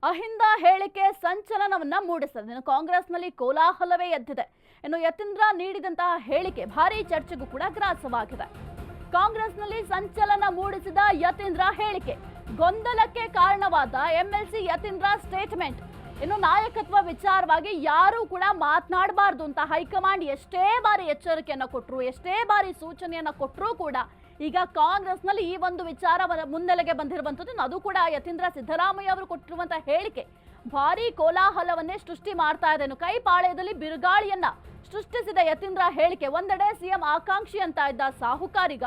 ಅಹಿಂದ ಹೇಳಿಕೆ ಸಂಚಲನವನ್ನ ಮೂಡಿಸಿದೆ. ಇನ್ನು ಕಾಂಗ್ರೆಸ್ನಲ್ಲಿ ಕೋಲಾಹಲವೇ ಎದ್ದಿದೆ. ಇನ್ನು ಯತೀಂದ್ರ ನೀಡಿದಂತಹ ಹೇಳಿಕೆ ಭಾರಿ ಚರ್ಚೆಗೂ ಕೂಡ ಗ್ರಾಸವಾಗಿದೆ. ಕಾಂಗ್ರೆಸ್ನಲ್ಲಿ ಸಂಚಲನ ಮೂಡಿಸಿದ ಯತೀಂದ್ರ ಹೇಳಿಕೆ, ಗೊಂದಲಕ್ಕೆ ಕಾರಣವಾದ ಎಂಎಲ್ಸಿ ಯತೀಂದ್ರ ಸ್ಟೇಟ್ಮೆಂಟ್. ಇನ್ನು ನಾಯಕತ್ವ ವಿಚಾರವಾಗಿ ಯಾರೂ ಕೂಡ ಮಾತನಾಡಬಾರ್ದು ಅಂತ ಹೈಕಮಾಂಡ್ ಎಷ್ಟೇ ಬಾರಿ ಎಚ್ಚರಿಕೆಯನ್ನ ಕೊಟ್ಟರು, ಎಷ್ಟೇ ಬಾರಿ ಸೂಚನೆಯನ್ನ ಕೊಟ್ಟರೂ ಕೂಡ ಈಗ ಕಾಂಗ್ರೆಸ್ನಲ್ಲಿ ಈ ಒಂದು ವಿಚಾರ ಮುನ್ನೆಲೆಗೆ ಬಂದಿರುವಂತದ್ದು. ಅದು ಕೂಡ ಯತೀಂದ್ರ ಸಿದ್ದರಾಮಯ್ಯ ಅವರು ಕೊಟ್ಟಿರುವಂತಹ ಹೇಳಿಕೆ ಭಾರಿ ಕೋಲಾಹಲವನ್ನೇ ಸೃಷ್ಟಿ ಮಾಡ್ತಾ ಇದೆ. ಕೈಪಾಳ್ಯದಲ್ಲಿ ಬಿರುಗಾಳಿಯನ್ನ ಸೃಷ್ಟಿಸಿದ ಯತೀಂದ್ರ ಹೇಳಿಕೆ, ಒಂದೆಡೆ ಸಿಎಂ ಆಕಾಂಕ್ಷಿ ಅಂತ ಇದ್ದ ಸಾಹುಕಾರಿಗ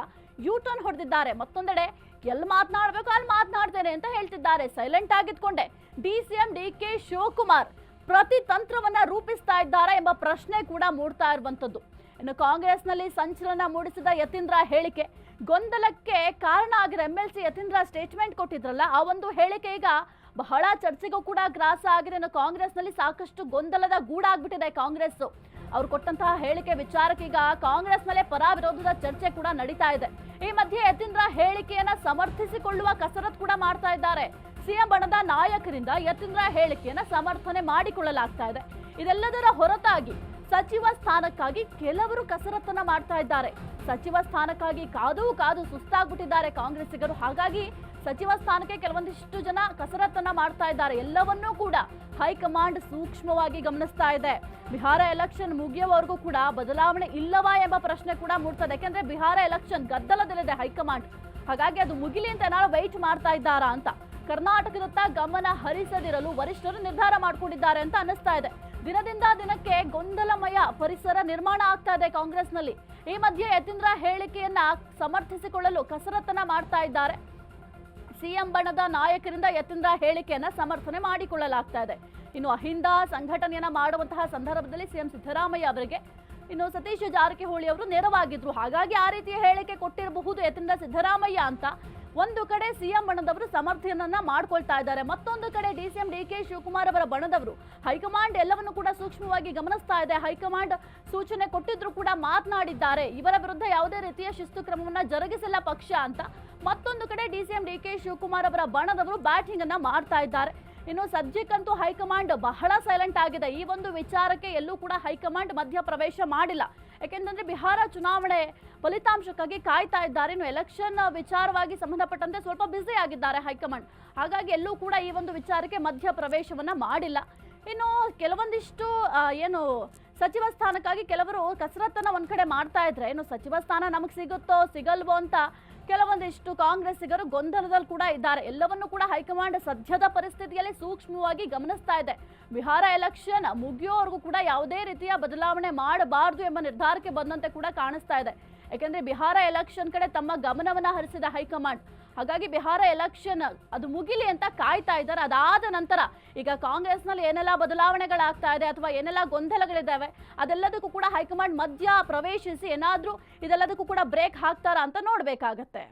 ಯೂಟರ್ನ್ ಹೊಡೆದಿದ್ದಾರೆ, ಮತ್ತೊಂದೆಡೆ ಎಲ್ಲಿ ಮಾತನಾಡಬೇಕು ಅಲ್ಲಿ ಮಾತನಾಡ್ತೇನೆ ಅಂತ ಹೇಳ್ತಿದ್ದಾರೆ. ಸೈಲೆಂಟ್ ಆಗಿದ್ಕೊಂಡೆ ಡಿಸಿಎಂ ಡಿಕೆ ಶಿವಕುಮಾರ್ ಪ್ರತಿ ತಂತ್ರವನ್ನ ರೂಪಿಸ್ತಾ ಇದ್ದಾರೆ ಎಂಬ ಪ್ರಶ್ನೆ ಕೂಡ ಮೂಡ್ತಾ ಇರುವಂತದ್ದು. ಇನ್ನು ಕಾಂಗ್ರೆಸ್ನಲ್ಲಿ ಸಂಚಲನ ಮೂಡಿಸಿದ ಯತೀಂದ್ರ ಹೇಳಿಕೆ ಗೊಂದಲಕ್ಕೆ ಕಾರಣ ಆಗಿರೋ ಎಂಎಲ್ಸಿ ಯತೀಂದ್ರ ಸ್ಟೇಟ್ಮೆಂಟ್ ಕೊಟ್ಟಿದ್ರಲ್ಲ, ಆ ಒಂದು ಹೇಳಿಕೆ ಈಗ ಬಹಳ ಚರ್ಚೆಗೂ ಕೂಡ ಗ್ರಾಸ ಆಗಿದೆ. ಇನ್ನು ಕಾಂಗ್ರೆಸ್ನಲ್ಲಿ ಸಾಕಷ್ಟು ಗೊಂದಲದ ಗೂಡಾಗ್ಬಿಟ್ಟಿದೆ ಕಾಂಗ್ರೆಸ್. ಅವ್ರು ಕೊಟ್ಟಂತಹ ಹೇಳಿಕೆ ವಿಚಾರಕ್ಕೆ ಈಗ ಕಾಂಗ್ರೆಸ್ನಲ್ಲೇ ಪರ ವಿರೋಧದ ಚರ್ಚೆ ಕೂಡ ನಡೀತಾ ಇದೆ. ಈ ಮಧ್ಯೆ ಯತೀಂದ್ರ ಹೇಳಿಕೆಯನ್ನ ಸಮರ್ಥಿಸಿಕೊಳ್ಳುವ ಕಸರತ್ತು ಕೂಡ ಮಾಡ್ತಾ ಇದ್ದಾರೆ. ಸಿಎಂ ಬಣದ ನಾಯಕರಿಂದ ಯತೀಂದ್ರ ಹೇಳಿಕೆಯನ್ನ ಸಮರ್ಥನೆ ಮಾಡಿಕೊಳ್ಳಲಾಗ್ತಾ ಇದೆ. ಇದೆಲ್ಲದರ ಹೊರತಾಗಿ ಸಚಿವ ಸ್ಥಾನಕ್ಕಾಗಿ ಕೆಲವರು ಕಸರತ್ತನ್ನ ಮಾಡ್ತಾ ಇದ್ದಾರೆ. ಸಚಿವ ಸ್ಥಾನಕ್ಕಾಗಿ ಕಾದು ಕಾದು ಸುಸ್ತಾಗ್ಬಿಟ್ಟಿದ್ದಾರೆ ಕಾಂಗ್ರೆಸ್ಸಿಗರು. ಹಾಗಾಗಿ ಸಚಿವ ಸ್ಥಾನಕ್ಕೆ ಕೆಲವೊಂದಿಷ್ಟು ಜನ ಕಸರತ್ತನ್ನ ಮಾಡ್ತಾ ಇದ್ದಾರೆ. ಎಲ್ಲವನ್ನೂ ಕೂಡ ಹೈಕಮಾಂಡ್ ಸೂಕ್ಷ್ಮವಾಗಿ ಗಮನಿಸ್ತಾ ಇದೆ. ಬಿಹಾರ ಎಲೆಕ್ಷನ್ ಮುಗಿಯುವವರೆಗೂ ಕೂಡ ಬದಲಾವಣೆ ಇಲ್ಲವಾ ಎಂಬ ಪ್ರಶ್ನೆ ಕೂಡ ಮೂಡ್ತದೆ. ಯಾಕೆಂದ್ರೆ ಬಿಹಾರ ಎಲೆಕ್ಷನ್ ಗದ್ದಲದಲ್ಲಿದೆ ಹೈಕಮಾಂಡ್. ಹಾಗಾಗಿ ಅದು ಮುಗಿಲಿ ಅಂತ ಏನಾದ್ರು ವೈಟ್ ಮಾಡ್ತಾ ಇದ್ದಾರಾ ಅಂತ ಕರ್ನಾಟಕದತ್ತ ಗಮನ ಹರಿಸದಿರಲು ವರಿಷ್ಠರು ನಿರ್ಧಾರ ಮಾಡಿಕೊಂಡಿದ್ದಾರೆ ಅಂತ ಅನ್ನಿಸ್ತಾ ಇದೆ. ದಿನದಿಂದ ದಿನಕ್ಕೆ ಗೊಂದಲಮಯ ಪರಿಸರ ನಿರ್ಮಾಣ ಆಗ್ತಾ ಇದೆ ಕಾಂಗ್ರೆಸ್ನಲ್ಲಿ. ಈ ಮಧ್ಯೆ ಯತೀಂದ್ರ ಹೇಳಿಕೆಯನ್ನ ಸಮರ್ಥಿಸಿಕೊಳ್ಳಲು ಕಸರತ್ತನ್ನ ಮಾಡ್ತಾ ಇದ್ದಾರೆ. ಸಿಎಂ ಬಣದ ನಾಯಕರಿಂದ ಯತೀಂದ್ರ ಹೇಳಿಕೆಯನ್ನ ಸಮರ್ಥನೆ ಮಾಡಿಕೊಳ್ಳಲಾಗ್ತಾ ಇದೆ. ಇನ್ನು ಅಹಿಂದ ಸಂಘಟನೆಯನ್ನ ಮಾಡುವಂತಹ ಸಂದರ್ಭದಲ್ಲಿ ಸಿಎಂ ಸಿದ್ದರಾಮಯ್ಯ ಅವರಿಗೆ ಇನ್ನು ಸತೀಶ್ ಜಾರಕಿಹೊಳಿ ಅವರು ನೆರವಾಗಿದ್ರು. ಹಾಗಾಗಿ ಆ ರೀತಿಯ ಹೇಳಿಕೆ ಕೊಟ್ಟಿರಬಹುದು ಯತೀಂದ್ರ ಸಿದ್ದರಾಮಯ್ಯ ಅಂತ ಒಂದು ಕಡೆ ಸಿಎಂ ಬಣದವರು ಸಮರ್ಥನೆಯನ್ನ ಮಾಡ್ಕೊಳ್ತಾ ಇದ್ದಾರೆ. ಮತ್ತೊಂದು ಕಡೆ ಡಿಸಿಎಂ ಡಿಕೆ ಶಿವಕುಮಾರ್ ಅವರ ಬಣದವರು ಹೈಕಮಾಂಡ್ ಎಲ್ಲವನ್ನು ಕೂಡ ಸೂಕ್ಷ್ಮವಾಗಿ ಗಮನಿಸ್ತಾ ಇದೆ. ಹೈಕಮಾಂಡ್ ಸೂಚನೆ ಕೊಟ್ಟಿದ್ರು ಕೂಡ ಮಾತನಾಡಿದ್ದಾರೆ, ಇವರ ವಿರುದ್ಧ ಯಾವುದೇ ರೀತಿಯ ಶಿಸ್ತು ಕ್ರಮವನ್ನ ಜರುಗಿಸಿಲ್ಲ ಪಕ್ಷ ಅಂತ. ಮತ್ತೊಂದು ಕಡೆ ಡಿಸಿಎಂ ಡಿಕೆ ಶಿವಕುಮಾರ್ ಅವರ ಬಣದವರು ಬ್ಯಾಟಿಂಗ್ ಅನ್ನ ಮಾಡ್ತಾ ಇದ್ದಾರೆ. ಇನ್ನು ಸದ್ಯಕ್ಕಂತೂ ಹೈಕಮಾಂಡ್ ಬಹಳ ಸೈಲೆಂಟ್ ಆಗಿದೆ. ಈ ಒಂದು ವಿಚಾರಕ್ಕೆ ಎಲ್ಲೂ ಕೂಡ ಹೈಕಮಾಂಡ್ ಮಧ್ಯ ಪ್ರವೇಶ ಮಾಡಿಲ್ಲ. ಯಾಕೆಂತಂದ್ರೆ ಬಿಹಾರ ಚುನಾವಣೆ ಫಲಿತಾಂಶಕ್ಕಾಗಿ ಕಾಯ್ತಾ ಇದ್ದಾರೆ. ಇನ್ನು ಎಲೆಕ್ಷನ್ ವಿಚಾರವಾಗಿ ಸಂಬಂಧಪಟ್ಟಂತೆ ಸ್ವಲ್ಪ ಬ್ಯುಸಿ ಆಗಿದ್ದಾರೆ ಹೈಕಮಾಂಡ್. ಹಾಗಾಗಿ ಎಲ್ಲೂ ಕೂಡ ಈ ಒಂದು ವಿಚಾರಕ್ಕೆ ಮಧ್ಯ ಪ್ರವೇಶವನ್ನ ಮಾಡಿಲ್ಲ. ಇನ್ನು ಕೆಲವೊಂದಿಷ್ಟು ಏನು ಸಚಿವ ಸ್ಥಾನಕ್ಕಾಗಿ ಕೆಲವರು ಕಸರತ್ತನ್ನ ಒಂದ್ ಕಡೆ ಮಾಡ್ತಾ ಇದ್ರೆ, ಇನ್ನು ಸಚಿವ ಸ್ಥಾನ ನಮಗೆ ಸಿಗುತ್ತೋ ಸಿಗಲ್ವೋ ಅಂತ ಕೆಲವೊಂದಿಷ್ಟು ಕಾಂಗ್ರೆಸ್ಸಿಗರು ಗೊಂದಲದಲ್ಲಿ ಕೂಡ ಇದ್ದಾರೆ. ಎಲ್ಲವನ್ನೂ ಕೂಡ ಹೈಕಮಾಂಡ್ ಸದ್ಯದ ಪರಿಸ್ಥಿತಿಯಲ್ಲಿ ಸೂಕ್ಷ್ಮವಾಗಿ ಗಮನಿಸ್ತಾ ಇದೆ. ಬಿಹಾರ ಎಲೆಕ್ಷನ್ ಮುಗಿಯೋವರೆಗೂ ಕೂಡ ಯಾವುದೇ ರೀತಿಯ ಬದಲಾವಣೆ ಮಾಡಬಾರದು ಎಂಬ ನಿರ್ಧಾರಕ್ಕೆ ಬಂದಂತೆ ಕೂಡ ಕಾಣಿಸ್ತಾ ಇದೆ. ಯಾಕೆಂದ್ರೆ ಬಿಹಾರ ಎಲೆಕ್ಷನ್ ಕಡೆ ತಮ್ಮ ಗಮನವನ್ನ ಹರಿಸಿದ ಹೈಕಮಾಂಡ್. ಹಾಗಾಗಿ ಬಿಹಾರ ಎಲೆಕ್ಷನ್ ಅದು ಮುಗಿಲಿ ಅಂತ ಕಾಯ್ತಾ ಇದ್ದಾರೆ. ಅದಾದ ನಂತರ ಈಗ ಕಾಂಗ್ರೆಸ್ನಲ್ಲಿ ಏನೆಲ್ಲ ಬದಲಾವಣೆಗಳಾಗ್ತಾ ಇದೆ ಅಥವಾ ಏನೆಲ್ಲ ಗೊಂದಲಗಳಿದ್ದಾವೆ ಅದೆಲ್ಲದಕ್ಕೂ ಕೂಡ ಹೈಕಮಾಂಡ್ ಮಧ್ಯ ಪ್ರವೇಶಿಸಿ ಏನಾದ್ರೂ ಇದೆಲ್ಲದಕ್ಕೂ ಕೂಡ ಬ್ರೇಕ್ ಹಾಕ್ತಾರಾ ಅಂತ ನೋಡ್ಬೇಕಾಗತ್ತೆ.